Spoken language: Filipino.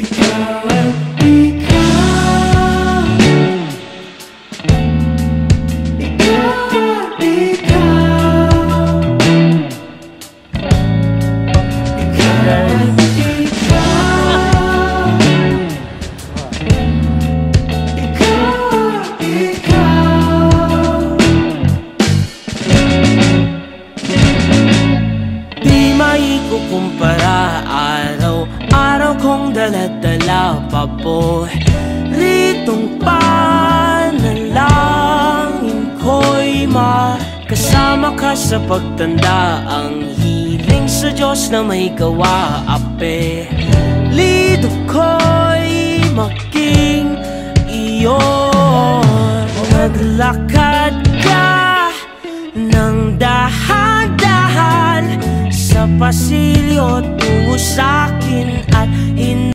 ikaw at ikaw, ikaw at ikaw, ikaw at ikaw, ikaw at ikaw. Di maikukumpara, araw-araw kong dala-dala paboritong panalangin ko'y makasama ka sa pagtanda. Ang hiling sa Diyos na may gawa, apelido ko'y maging iyon. Naglakad ka ng dahan-dahan sa pasilyo tungo sa'kin at